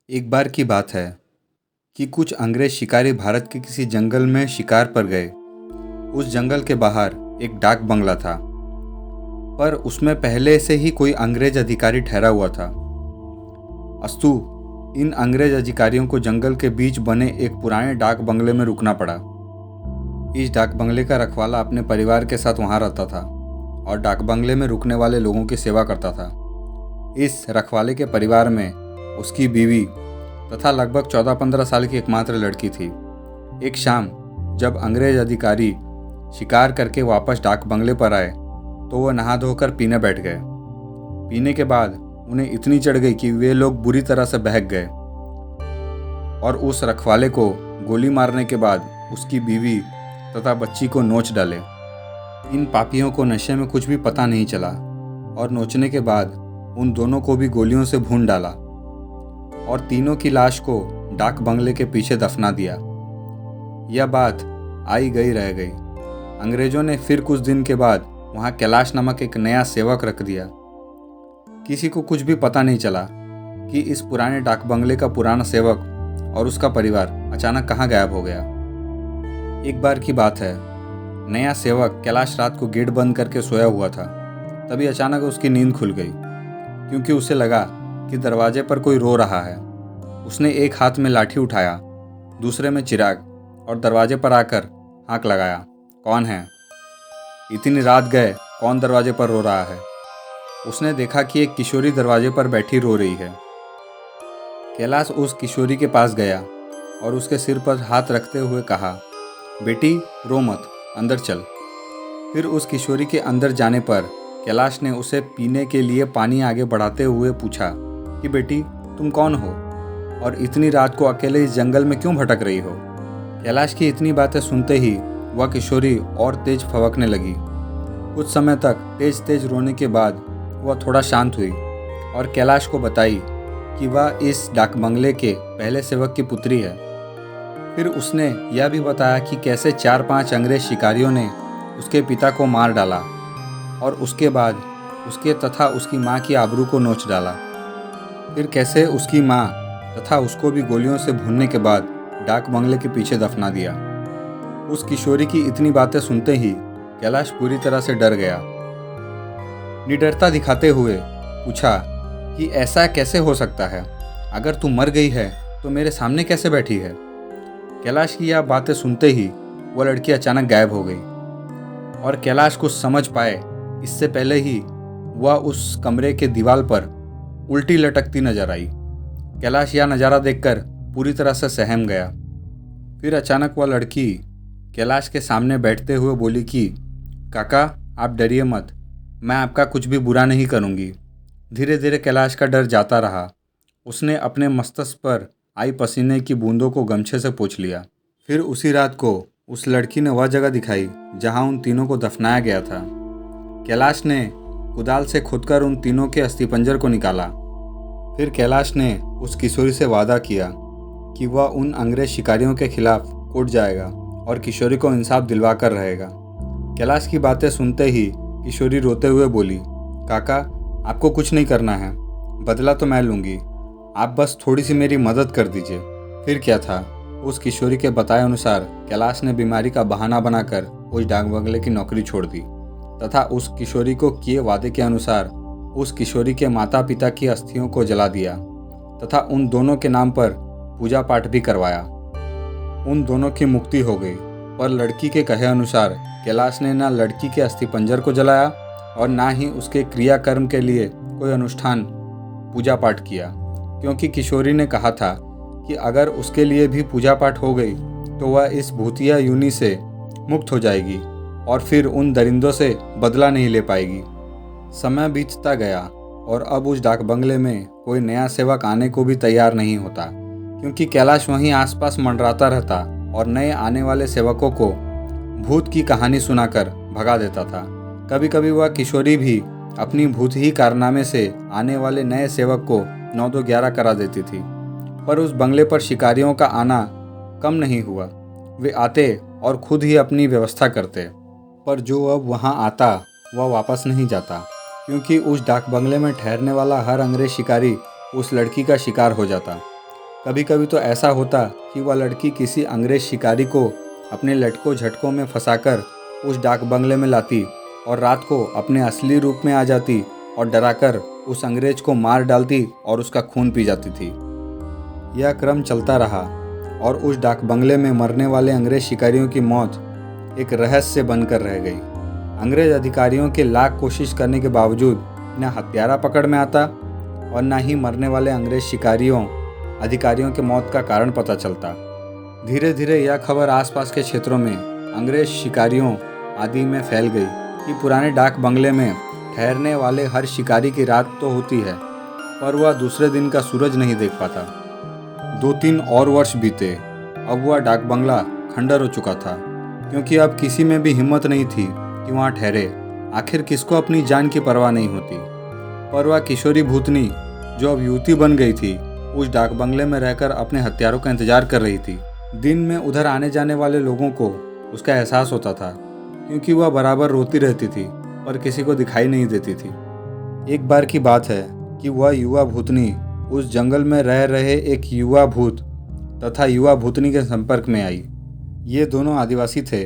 एक बार की बात है कि कुछ अंग्रेज शिकारी भारत के किसी जंगल में शिकार पर गए। उस जंगल के बाहर एक डाक बंगला था, पर उसमें पहले से ही कोई अंग्रेज अधिकारी ठहरा हुआ था। अस्तु, इन अंग्रेज अधिकारियों को जंगल के बीच बने एक पुराने डाक बंगले में रुकना पड़ा। इस डाक बंगले का रखवाला अपने परिवार के साथ वहां रहता था और डाक बंगले में रुकने वाले लोगों की सेवा करता था। इस रखवाले के परिवार में उसकी बीवी तथा लगभग 14-15 साल की एकमात्र लड़की थी। एक शाम जब अंग्रेज अधिकारी शिकार करके वापस डाक बंगले पर आए तो वह नहा धोकर पीने बैठ गए। पीने के बाद उन्हें इतनी चढ़ गई कि वे लोग बुरी तरह से बहक गए और उस रखवाले को गोली मारने के बाद उसकी बीवी तथा बच्ची को नोच डाले। इन पापियों को नशे में कुछ भी पता नहीं चला और नोचने के बाद उन दोनों को भी गोलियों से भून डाला और तीनों की लाश को डाक बंगले के पीछे दफना दिया। यह बात आई गई रह गई। अंग्रेजों ने फिर कुछ दिन के बाद वहाँ कैलाश नामक एक नया सेवक रख दिया। किसी को कुछ भी पता नहीं चला कि इस पुराने डाक बंगले का पुराना सेवक और उसका परिवार अचानक कहाँ गायब हो गया। एक बार की बात है, नया सेवक कैलाश रात को गेट बंद करके सोया हुआ था। तभी अचानक उसकी नींद खुल गई क्योंकि उसे लगा कि दरवाजे पर कोई रो रहा है। उसने एक हाथ में लाठी उठाया, दूसरे में चिराग और दरवाजे पर आकर हाँक लगाया, कौन है? इतनी रात गए, कौन दरवाजे पर रो रहा है? उसने देखा कि एक किशोरी दरवाजे पर बैठी रो रही है। कैलाश उस किशोरी के पास गया और उसके सिर पर हाथ रखते हुए कहा, बेटी रो मत, अंदर चल। फिर उस किशोरी के अंदर जाने पर कैलाश ने उसे पीने के लिए पानी आगे बढ़ाते हुए पूछा कि बेटी तुम कौन हो और इतनी रात को अकेले इस जंगल में क्यों भटक रही हो? कैलाश की इतनी बातें सुनते ही वह किशोरी और तेज फवकने लगी। कुछ समय तक तेज तेज रोने के बाद वह थोड़ा शांत हुई और कैलाश को बताई कि वह इस डाक बंगले के पहले सेवक की पुत्री है। फिर उसने यह भी बताया कि कैसे 4-5 अंग्रेज शिकारियों ने उसके पिता को मार डाला और उसके बाद उसके तथा उसकी माँ की आबरू को नोच डाला। फिर कैसे उसकी माँ तथा उसको भी गोलियों से भूनने के बाद डाक बंगले के पीछे दफना दिया। उस किशोरी की इतनी बातें सुनते ही कैलाश पूरी तरह से डर गया। निडरता दिखाते हुए पूछा कि ऐसा कैसे हो सकता है? अगर तू मर गई है तो मेरे सामने कैसे बैठी है? कैलाश की यह बातें सुनते ही वह लड़की अचानक गायब हो गई और कैलाश कुछ समझ पाए इससे पहले ही वह उस कमरे के दीवार पर उल्टी लटकती नजर आई। कैलाश यह नज़ारा देखकर पूरी तरह से सहम गया। फिर अचानक वह लड़की कैलाश के सामने बैठते हुए बोली कि काका आप डरिए मत, मैं आपका कुछ भी बुरा नहीं करूँगी। धीरे धीरे कैलाश का डर जाता रहा। उसने अपने मस्तिष्क पर आई पसीने की बूंदों को गमछे से पोंछ लिया। फिर उसी रात को उस लड़की ने वह जगह दिखाई जहाँ उन तीनों को दफनाया गया था। कैलाश ने कुदाल से खोदकर उन तीनों के अस्थिपंजर को निकाला। फिर कैलाश ने उस किशोरी से वादा किया कि वह उन अंग्रेज शिकारियों के खिलाफ उठ जाएगा और किशोरी को इंसाफ दिलवा कर रहेगा। कैलाश की बातें सुनते ही किशोरी रोते हुए बोली, काका आपको कुछ नहीं करना है, बदला तो मैं लूँगी, आप बस थोड़ी सी मेरी मदद कर दीजिए। फिर क्या था, उस किशोरी के बताए अनुसार कैलाश ने बीमारी का बहाना बनाकर उस डाक बंगले की नौकरी छोड़ दी तथा उस किशोरी को किए वादे के अनुसार उस किशोरी के माता पिता की अस्थियों को जला दिया तथा उन दोनों के नाम पर पूजा पाठ भी करवाया। उन दोनों की मुक्ति हो गई, पर लड़की के कहे अनुसार कैलाश ने ना लड़की के अस्थिपंजर को जलाया और ना ही उसके क्रियाकर्म के लिए कोई अनुष्ठान पूजा पाठ किया, क्योंकि किशोरी ने कहा था कि अगर उसके लिए भी पूजा पाठ हो गई तो वह इस भूतिया योनि से मुक्त हो जाएगी और फिर उन दरिंदों से बदला नहीं ले पाएगी। समय बीतता गया और अब उस डाक बंगले में कोई नया सेवक आने को भी तैयार नहीं होता, क्योंकि कैलाश वहीं आसपास मंडराता रहता और नए आने वाले सेवकों को भूत की कहानी सुनाकर भगा देता था। कभी कभी वह किशोरी भी अपनी भूत ही कारनामे से आने वाले नए सेवक को 9-2-11 करा देती थी। पर उस बंगले पर शिकारियों का आना कम नहीं हुआ। वे आते और खुद ही अपनी व्यवस्था करते, पर जो अब वहाँ आता वह वापस नहीं जाता, क्योंकि उस डाक बंगले में ठहरने वाला हर अंग्रेज शिकारी उस लड़की का शिकार हो जाता। कभी कभी तो ऐसा होता कि वह लड़की किसी अंग्रेज शिकारी को अपने लटकों झटकों में फंसाकर उस डाक बंगले में लाती और रात को अपने असली रूप में आ जाती और डराकर उस अंग्रेज को मार डालती और उसका खून पी जाती थी। यह क्रम चलता रहा और उस डाक बंगले में मरने वाले अंग्रेज शिकारियों की मौत एक रहस्य बनकर रह गई। अंग्रेज अधिकारियों के लाख कोशिश करने के बावजूद न हत्यारा पकड़ में आता और न ही मरने वाले अंग्रेज शिकारियों अधिकारियों के मौत का कारण पता चलता। धीरे धीरे यह खबर आसपास के क्षेत्रों में अंग्रेज शिकारियों आदि में फैल गई कि पुराने डाक बंगले में ठहरने वाले हर शिकारी की रात तो होती है पर वह दूसरे दिन का सूरज नहीं देख पाता। 2-3 और वर्ष बीते। अब वह डाक बंगला खंडर हो चुका था क्योंकि अब किसी में भी हिम्मत नहीं थी कि वहाँ ठहरे। आखिर किसको अपनी जान की परवाह नहीं होती। पर वह किशोरी भूतनी जो अब युवती बन गई थी उस डाक बंगले में रहकर अपने हत्यारों का इंतजार कर रही थी। दिन में उधर आने जाने वाले लोगों को उसका एहसास होता था क्योंकि वह बराबर रोती रहती थी पर किसी को दिखाई नहीं देती थी। एक बार की बात है कि वह युवा भूतनी उस जंगल में रह रहे एक युवा भूत तथा युवा भूतनी के संपर्क में आई। ये दोनों आदिवासी थे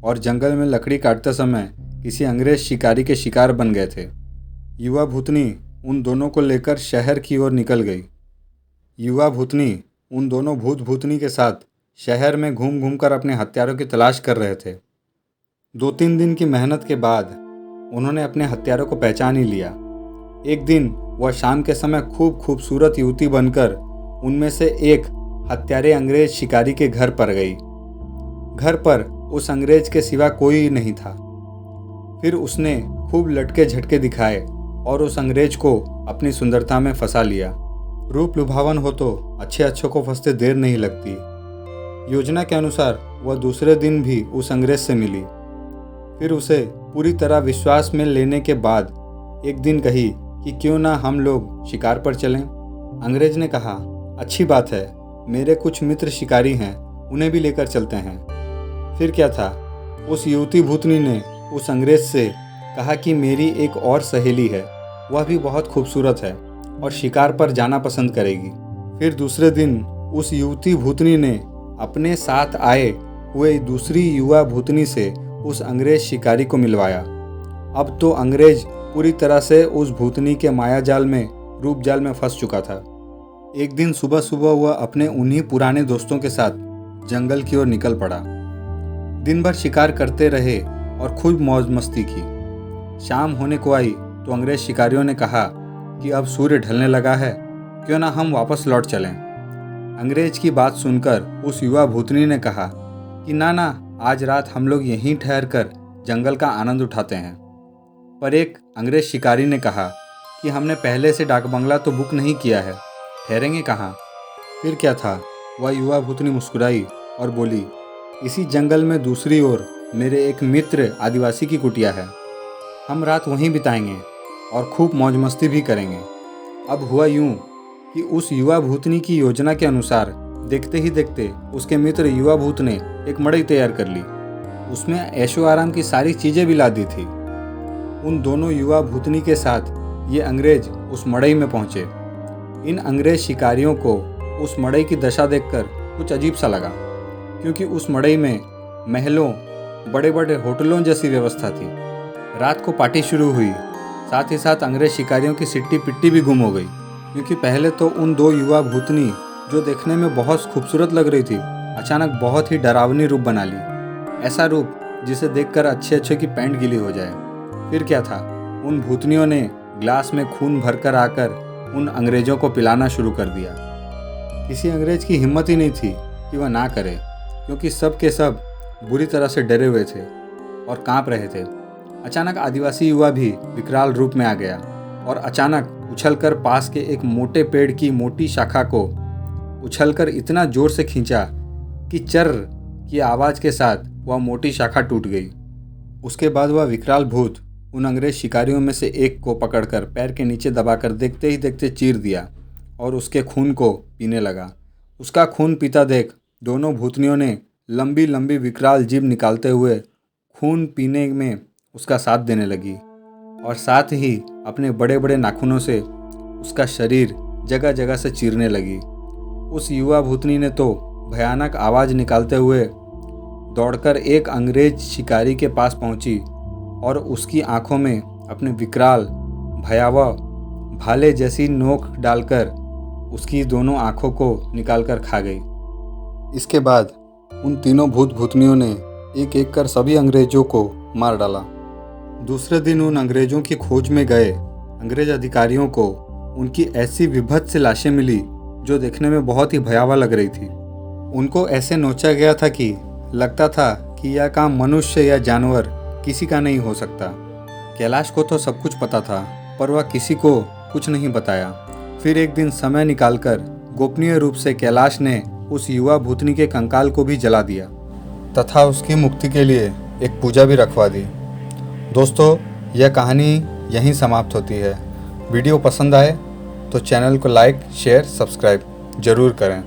और जंगल में लकड़ी काटते समय किसी अंग्रेज शिकारी के शिकार बन गए थे। युवा भूतनी उन दोनों को लेकर शहर की ओर निकल गई। युवा भूतनी उन दोनों भूत भूतनी के साथ शहर में घूम घूम कर अपने हत्यारों की तलाश कर रहे थे। 2-3 दिन की मेहनत के बाद उन्होंने अपने हत्यारों को पहचान ही लिया। एक दिन वह शाम के समय खूब खूबसूरत युवती बनकर उनमें से एक हत्यारे अंग्रेज शिकारी के घर पर गई। घर पर उस अंग्रेज के सिवा कोई नहीं था। फिर उसने खूब लटके झटके दिखाए और उस अंग्रेज को अपनी सुंदरता में फंसा लिया। रूप लुभावन हो तो अच्छे अच्छों को फंसते देर नहीं लगती। योजना के अनुसार वह दूसरे दिन भी उस अंग्रेज से मिली। फिर उसे पूरी तरह विश्वास में लेने के बाद एक दिन कही कि क्यों ना हम लोग शिकार पर चलें। अंग्रेज ने कहा, अच्छी बात है, मेरे कुछ मित्र शिकारी हैं, उन्हें भी लेकर चलते हैं। फिर क्या था, उस युवती भूतनी ने उस अंग्रेज से कहा कि मेरी एक और सहेली है, वह भी बहुत खूबसूरत है और शिकार पर जाना पसंद करेगी। फिर दूसरे दिन उस युवती भूतनी ने अपने साथ आए हुए दूसरी युवा भूतनी से उस अंग्रेज शिकारी को मिलवाया। अब तो अंग्रेज पूरी तरह से उस भूतनी के मायाजाल में रूप जाल में फंस चुका था। एक दिन सुबह सुबह वह अपने उन्हीं पुराने दोस्तों के साथ जंगल की ओर निकल पड़ा। दिन भर शिकार करते रहे और खूब मौज मस्ती की। शाम होने को आई तो अंग्रेज शिकारियों ने कहा कि अब सूर्य ढलने लगा है, क्यों ना हम वापस लौट चलें। अंग्रेज की बात सुनकर उस युवा भूतनी ने कहा कि ना, आज रात हम लोग यहीं ठहर कर जंगल का आनंद उठाते हैं। पर एक अंग्रेज शिकारी ने कहा कि हमने पहले से डाक बंगला तो बुक नहीं किया है, ठहरेंगे कहाँ। फिर क्या था, वह युवा भूतनी मुस्कुराई और बोली, इसी जंगल में दूसरी ओर मेरे एक मित्र आदिवासी की कुटिया है, हम रात वहीं बिताएंगे और खूब मौज मस्ती भी करेंगे। अब हुआ यूं कि उस युवा भूतनी की योजना के अनुसार देखते ही देखते उसके मित्र युवा भूत ने एक मड़ई तैयार कर ली। उसमें ऐशो आराम की सारी चीज़ें भी ला दी थी। उन दोनों युवा भूतनी के साथ ये अंग्रेज उस मड़ई में पहुंचे। इन अंग्रेज शिकारियों को उस मड़ई की दशा देखकर कुछ अजीब सा लगा, क्योंकि उस मड़ई में महलों, बड़े बड़े होटलों जैसी व्यवस्था थी। रात को पार्टी शुरू हुई। साथ ही साथ अंग्रेज शिकारियों की सिट्टी पिट्टी भी गुम हो गई, क्योंकि पहले तो उन दो युवा भूतनी जो देखने में बहुत खूबसूरत लग रही थी, अचानक बहुत ही डरावनी रूप बना ली। ऐसा रूप जिसे देखकर अच्छे अच्छे की पैंट गीली हो जाए। फिर क्या था, उन भूतनियों ने ग्लास में खून भरकर आकर उन अंग्रेजों को पिलाना शुरू कर दिया। किसी अंग्रेज की हिम्मत ही नहीं थी कि वह ना करे, क्योंकि सब के सब बुरी तरह से डरे हुए थे और कांप रहे थे। अचानक आदिवासी युवा भी विकराल रूप में आ गया और अचानक उछलकर पास के एक मोटे पेड़ की मोटी शाखा को उछलकर इतना जोर से खींचा कि चर्र की आवाज़ के साथ वह मोटी शाखा टूट गई। उसके बाद वह विकराल भूत उन अंग्रेज शिकारियों में से एक को पकड़कर पैर के नीचे दबाकर देखते ही देखते चीर दिया और उसके खून को पीने लगा। उसका खून पीता देख दोनों भूतनियों ने लंबी लंबी विकराल जीभ निकालते हुए खून पीने में उसका साथ देने लगी और साथ ही अपने बड़े बड़े नाखूनों से उसका शरीर जगह जगह से चीरने लगी। उस युवा भूतनी ने तो भयानक आवाज़ निकालते हुए दौड़कर एक अंग्रेज शिकारी के पास पहुंची और उसकी आंखों में अपने विकराल भयावह भाले जैसी नोक डालकर उसकी दोनों आंखों को निकालकर खा गई। इसके बाद उन तीनों भूत भूतनियों ने एक एक कर सभी अंग्रेजों को मार डाला। दूसरे दिन उन अंग्रेजों की खोज में गए अंग्रेज अधिकारियों को उनकी ऐसी विभत्स लाशें मिली जो देखने में बहुत ही भयावह लग रही थी। उनको ऐसे नोचा गया था कि लगता था कि यह काम मनुष्य या जानवर किसी का नहीं हो सकता। कैलाश को तो सब कुछ पता था, पर वह किसी को कुछ नहीं बताया। फिर एक दिन समय निकालकर गोपनीय रूप से कैलाश ने उस युवा भूतनी के कंकाल को भी जला दिया तथा उसकी मुक्ति के लिए एक पूजा भी रखवा दी। दोस्तों, यह कहानी यहीं समाप्त होती है। वीडियो पसंद आए तो चैनल को लाइक, शेयर, सब्सक्राइब जरूर करें।